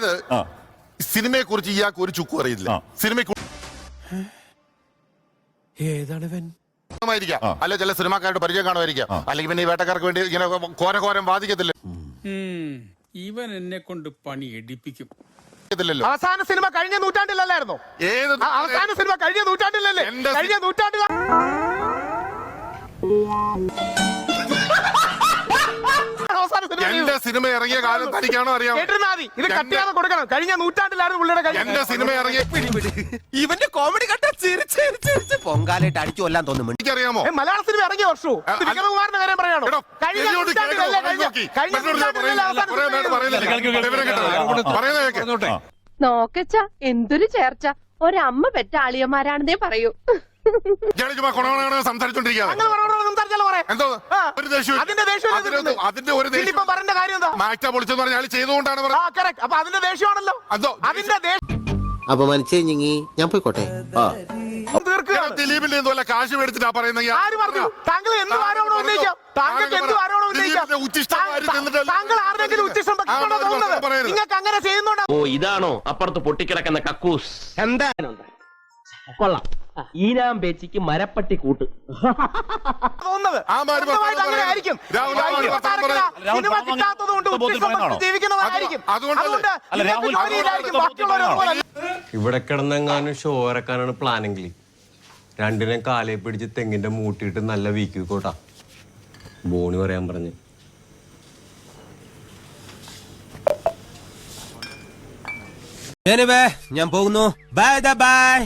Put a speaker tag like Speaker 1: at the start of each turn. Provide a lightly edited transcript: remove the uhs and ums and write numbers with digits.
Speaker 1: അതായത് സിനിമയെ കുറിച്ച് ഇയാൾക്ക് ഒരു ചുക്കും അറിയില്ല. സിനിമ അല്ലെ ചില സിനിമാക്കാരുടെ പരിചയം കാണുമായിരിക്കാം. അല്ലെങ്കിൽ പിന്നെ ഈ വേട്ടക്കാർക്ക് വേണ്ടി ഇങ്ങനെ കോരം വാദിക്കത്തില്ല.
Speaker 2: ഇവൻ എന്നെ കൊണ്ട് പണി എടുപ്പിക്കും.
Speaker 3: അവസാന സിനിമ കഴിഞ്ഞ നൂറ്റാണ്ടിലല്ലായിരുന്നോ? അവസാന സിനിമ കഴിഞ്ഞ നൂറ്റാണ്ടിലല്ലേ? കഴിഞ്ഞ നൂറ്റാണ്ടിൽ
Speaker 1: എന്റെ സിനിമ ഇറങ്ങിയ കാലം തനിക്കാണോ അറിയാം?
Speaker 3: ഇത് കട്ടിയാതെ കൊടുക്കണം. കഴിഞ്ഞ നൂറ്റാണ്ടിലായിരുന്നു പുള്ളിയുടെ
Speaker 1: എന്റെ സിനിമ ഇറങ്ങിയ
Speaker 4: ഇവന്റെ കോമഡി കണ്ട ചിരിച്ച് പൊങ്കാലായിട്ട് അടിച്ചു കൊല്ലാൻ തോന്നുന്നു.
Speaker 1: എനിക്കറിയാമോ
Speaker 3: മലയാള സിനിമ ഇറങ്ങിയ വർഷവും കുമാറിന്റെ കാര്യം പറയാണോ?
Speaker 5: നോക്കച്ച എന്തൊരു ചേർച്ച. ഒരമ്മ പെറ്റ ആളിയന്മാരാണെന്നേ പറയൂ.
Speaker 4: അപമാനിച്ചേ ഞാൻ പോയിക്കോട്ടെ.
Speaker 1: ദിലീപിന്റെ വല്ല കാശ് മേടിച്ചിട്ടാ പറയുന്നത്.
Speaker 3: താങ്കൾ എന്ത് ആരോപണം ഉന്നയിക്കാം? താങ്കൾക്ക് എന്ത് ആരോപണം ഉന്നയിക്കാം? താങ്കൾ ആരുടെങ്കിലും ഉച്ചിഷ്ടം നിങ്ങൾക്ക് അങ്ങനെ ചെയ്യുന്നുണ്ടോ?
Speaker 6: ഓ ഇതാണോ അപ്പുറത്ത് പൊട്ടിക്കിടക്കുന്ന കക്കൂസ്? എന്താ കൊള്ളാം. ഈനാം പേച്ചിക്ക് മരപ്പട്ടി കൂട്ട്.
Speaker 7: ഇവിടെ കിടന്നെങ്ങാനും ഷോ ഇറക്കാനാണ് പ്ലാനെങ്കിൽ രണ്ടിനെ കാലേ പിടിച്ച് തെങ്ങിന്റെ മൂട്ടിയിട്ട് നല്ല വീക്കിക്കോട്ടാ ബോണി പറയാൻ പറഞ്ഞു.
Speaker 4: ഞാൻ പോകുന്നു. Bye bye.